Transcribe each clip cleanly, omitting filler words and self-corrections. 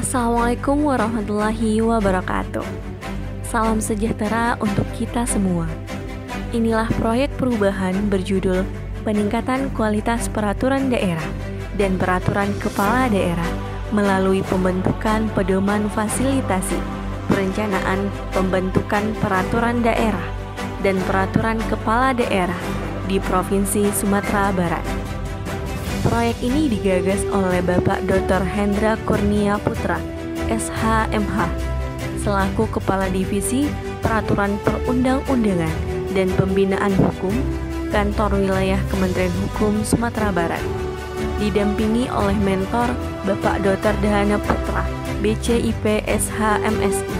Assalamualaikum warahmatullahi wabarakatuh. Salam sejahtera untuk kita semua. Inilah proyek perubahan berjudul Peningkatan Kualitas Peraturan Daerah dan Peraturan Kepala Daerah melalui pembentukan pedoman fasilitasi, perencanaan pembentukan peraturan daerah dan peraturan kepala daerah di Provinsi Sumatera Barat. Proyek ini digagas oleh Bapak Dr. Hendra Kurnia Putra, SHMH, selaku Kepala Divisi Peraturan Perundang-undangan dan Pembinaan Hukum, Kantor Wilayah Kementerian Hukum Sumatera Barat. Didampingi oleh mentor Bapak Dr. Dahana Putra, BCIP SHMSI,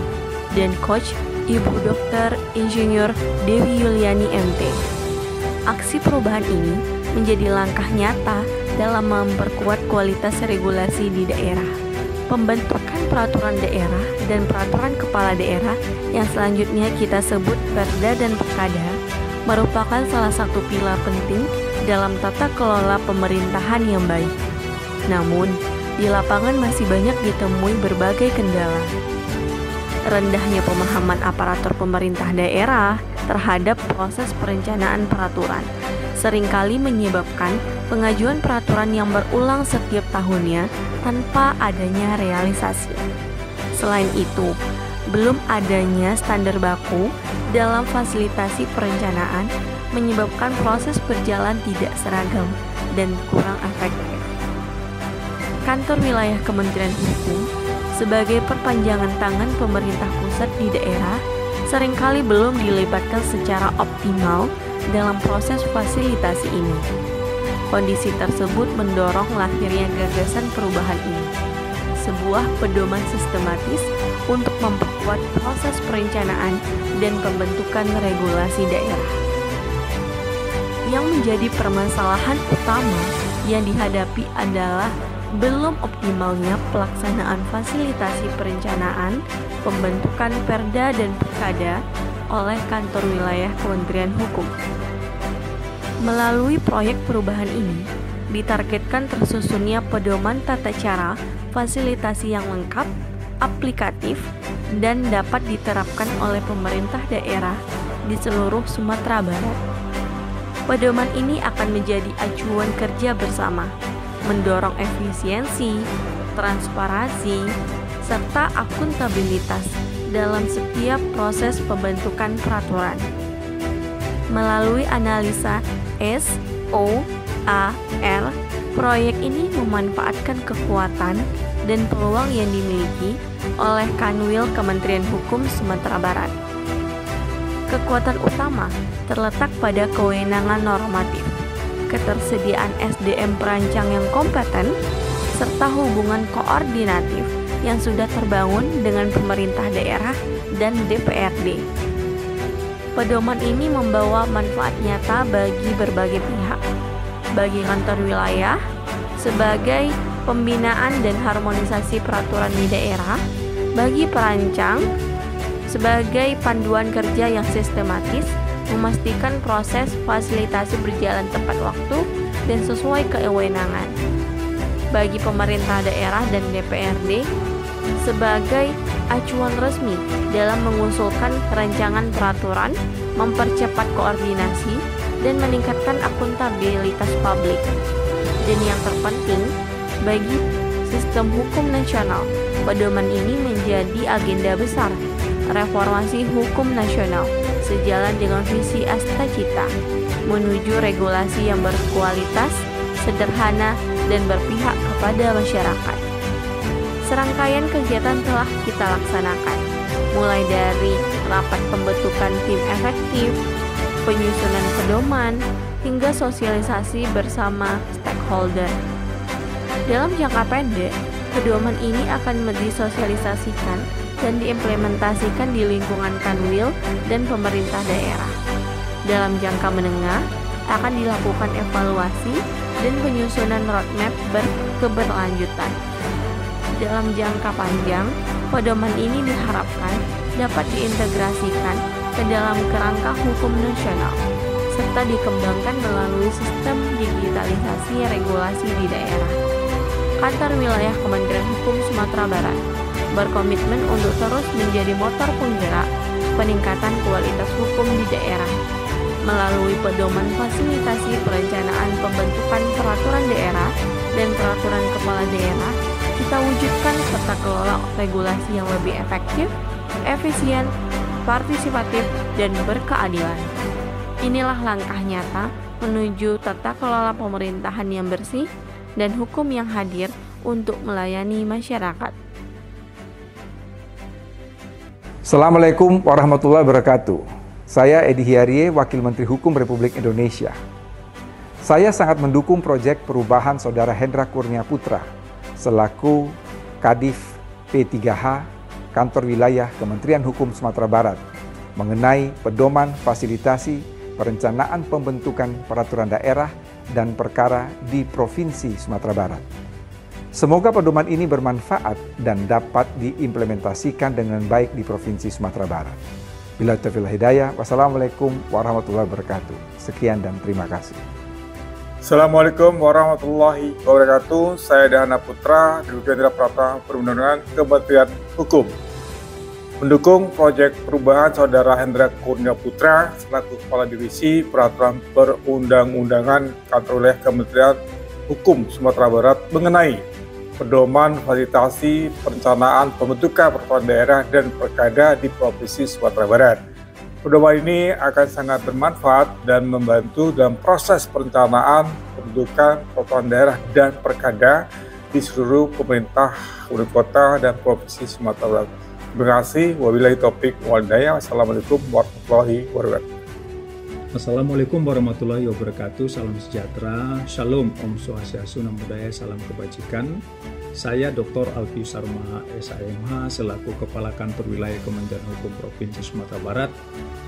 dan Coach Ibu Dr. Insinyur Dewi Yuliani MT. Aksi perubahan ini menjadi langkah nyata dalam memperkuat kualitas regulasi di daerah. Pembentukan peraturan daerah dan peraturan kepala daerah yang selanjutnya kita sebut Perda dan Perkada merupakan salah satu pilar penting dalam tata kelola pemerintahan yang baik. Namun, di lapangan masih banyak ditemui berbagai kendala. Rendahnya pemahaman aparatur pemerintah daerah terhadap proses perencanaan peraturan seringkali menyebabkan pengajuan peraturan yang berulang setiap tahunnya tanpa adanya realisasi. Selain itu, belum adanya standar baku dalam fasilitasi perencanaan menyebabkan proses berjalan tidak seragam dan kurang efektif. Kantor Wilayah Kementerian Hukum sebagai perpanjangan tangan pemerintah pusat di daerah seringkali belum dilibatkan secara optimal dalam proses fasilitasi ini. Kondisi tersebut mendorong lahirnya gagasan perubahan ini, sebuah pedoman sistematis untuk memperkuat proses perencanaan dan pembentukan regulasi daerah. Yang menjadi permasalahan utama yang dihadapi adalah belum optimalnya pelaksanaan fasilitasi perencanaan, pembentukan Perda dan Perkada oleh Kantor Wilayah Kementerian Hukum. Melalui proyek perubahan ini, ditargetkan tersusunnya pedoman tata cara fasilitasi yang lengkap, aplikatif, dan dapat diterapkan oleh pemerintah daerah di seluruh Sumatera Barat. Pedoman ini akan menjadi acuan kerja bersama, mendorong efisiensi, transparansi, serta akuntabilitas dalam setiap proses pembentukan peraturan. Melalui analisa SOAR, proyek ini memanfaatkan kekuatan dan peluang yang dimiliki oleh Kanwil Kementerian Hukum Sumatera Barat. Kekuatan utama terletak pada kewenangan normatif, ketersediaan SDM perancang yang kompeten, serta hubungan koordinatif yang sudah terbangun dengan pemerintah daerah dan DPRD. Pedoman ini membawa manfaat nyata bagi berbagai pihak, bagi kantor wilayah sebagai pembinaan dan harmonisasi peraturan di daerah, bagi perancang sebagai panduan kerja yang sistematis, memastikan proses fasilitasi berjalan tepat waktu dan sesuai kewenangan, bagi pemerintah daerah dan DPRD sebagai acuan resmi dalam mengusulkan rancangan peraturan, mempercepat koordinasi, dan meningkatkan akuntabilitas publik. Dan yang terpenting, bagi sistem hukum nasional, pedoman ini menjadi agenda besar reformasi hukum nasional sejalan dengan visi Asta Cita menuju regulasi yang berkualitas, sederhana, dan berpihak kepada masyarakat. Serangkaian kegiatan telah kita laksanakan, mulai dari rapat pembentukan tim efektif, penyusunan pedoman, hingga sosialisasi bersama stakeholder. Dalam jangka pendek, pedoman ini akan disosialisasikan dan diimplementasikan di lingkungan Kanwil dan pemerintah daerah. Dalam jangka menengah, akan dilakukan evaluasi dan penyusunan roadmap berkeberlanjutan. Dalam jangka panjang, pedoman ini diharapkan dapat diintegrasikan ke dalam kerangka hukum nasional, serta dikembangkan melalui sistem digitalisasi regulasi di daerah. kantor wilayah Kementerian Hukum Sumatera Barat berkomitmen untuk terus menjadi motor penggerak peningkatan kualitas hukum di daerah. Melalui pedoman fasilitasi perencanaan pembentukan peraturan daerah dan peraturan kepala daerah, kita wujudkan tata kelola regulasi yang lebih efektif, efisien, partisipatif, dan berkeadilan. Inilah langkah nyata menuju tata kelola pemerintahan yang bersih dan hukum yang hadir untuk melayani masyarakat. Assalamualaikum warahmatullahi wabarakatuh. Saya Edi Hiarie, Wakil Menteri Hukum Republik Indonesia. Saya sangat mendukung proyek perubahan Saudara Hendra Kurnia Putra selaku Kadif P3H Kantor Wilayah Kementerian Hukum Sumatera Barat mengenai pedoman fasilitasi perencanaan pembentukan peraturan daerah dan perkara di Provinsi Sumatera Barat. Semoga pedoman ini bermanfaat dan dapat diimplementasikan dengan baik di Provinsi Sumatera Barat. Bila taufiq wal hidayah, wassalamualaikum warahmatullahi wabarakatuh. Sekian dan terima kasih. Assalamualaikum warahmatullahi wabarakatuh. Saya Dahana Putra, Dirjen Tindak Pidana Perundang-undangan Kementerian Hukum. Mendukung proyek perubahan Saudara Hendra Kurnia Putra selaku Kepala Divisi Peraturan Perundang-undangan Kantor Wilayah Kementerian Hukum Sumatera Barat mengenai pedoman fasilitasi perencanaan pembentukan peraturan daerah dan perkada di Provinsi Sumatera Barat. Pedoman ini akan sangat bermanfaat dan membantu dalam proses perencanaan pembentukan peraturan daerah dan perkada di seluruh pemerintah kabupaten kota dan Provinsi Sumatera Barat. Terima kasih. Wabillahi taufiq wal hidayah. Wassalamualaikum warahmatullahi wabarakatuh. Assalamualaikum warahmatullahi wabarakatuh. Salam sejahtera, shalom, om swastiastu, namo buddhaya, salam kebajikan. Saya Dr. Alfius Sarma, SAMH, selaku Kepala Kantor Wilayah Kementerian Hukum Provinsi Sumatera Barat,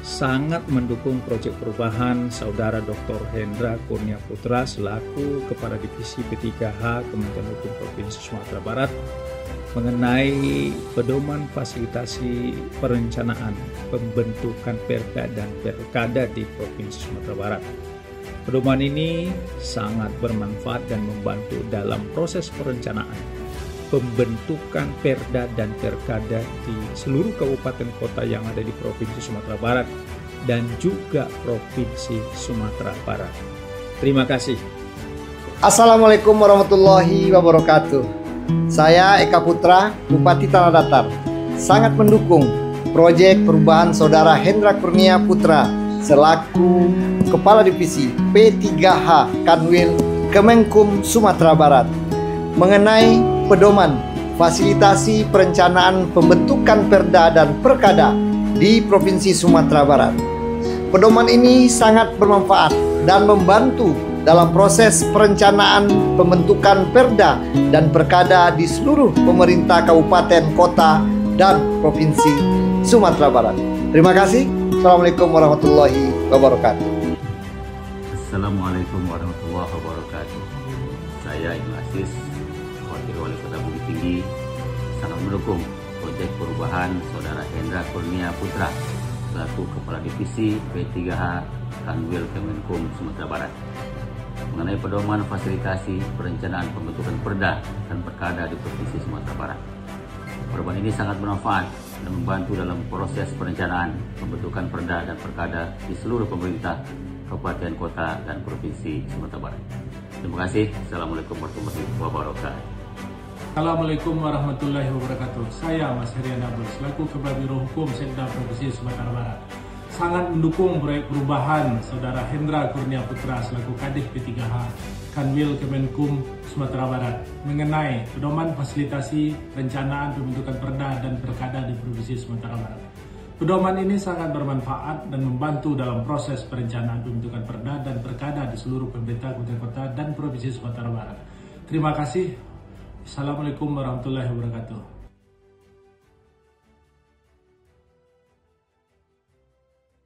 sangat mendukung proyek perubahan Saudara Dr. Hendra Kurnia Putra selaku Kepala Divisi P3H Kementerian Hukum Provinsi Sumatera Barat mengenai pedoman fasilitasi perencanaan pembentukan perda dan perkada di Provinsi Sumatera Barat. Pedoman ini sangat bermanfaat dan membantu dalam proses perencanaan pembentukan perda dan perkada di seluruh kabupaten kota yang ada di Provinsi Sumatera Barat dan juga Provinsi Sumatera Barat. Terima kasih. Assalamualaikum warahmatullahi wabarakatuh. Saya Eka Putra, Bupati Tanah Datar, sangat mendukung proyek perubahan Saudara Hendra Kurnia Putra selaku Kepala Divisi P3H Kanwil Kemenkum Sumatera Barat mengenai pedoman fasilitasi perencanaan pembentukan perda dan perkada di Provinsi Sumatera Barat. Pedoman ini sangat bermanfaat dan membantu dalam proses perencanaan pembentukan perda dan perkada di seluruh pemerintah kabupaten, kota, dan Provinsi Sumatera Barat. Terima kasih. Assalamualaikum warahmatullahi wabarakatuh. Assalamualaikum warahmatullahi wabarakatuh. Saya Ibnu Aziz, Wakil Wali Kota Bukit Tinggi, sangat mendukung proyek perubahan Saudara Hendra Kurnia Putra selaku Kepala Divisi P3H Kanwil Kemenkum Sumatera Barat mengenai pedoman fasilitasi perencanaan pembentukan perda dan perkada di Provinsi Sumatera Barat. Perubahan ini sangat bermanfaat dan membantu dalam proses perencanaan pembentukan perda dan perkada di seluruh pemerintah kabupaten, kota, dan Provinsi Sumatera Barat. Terima kasih. Assalamualaikum warahmatullahi wabarakatuh. Assalamualaikum warahmatullahi wabarakatuh. Saya Mas Herian Abdul, selaku Kepala Biro Hukum Sekda Provinsi Sumatera Barat, sangat mendukung proyek perubahan Saudara Hendra Kurnia Putra selaku Kadif P3H Kanwil Kemenkum Sumatera Barat mengenai pedoman fasilitasi perencanaan pembentukan perda dan perkada di Provinsi Sumatera Barat. Pedoman ini sangat bermanfaat dan membantu dalam proses perencanaan pembentukan perda dan perkada di seluruh pemerintah kabupaten kota dan Provinsi Sumatera Barat. Terima kasih. Assalamualaikum warahmatullahi wabarakatuh.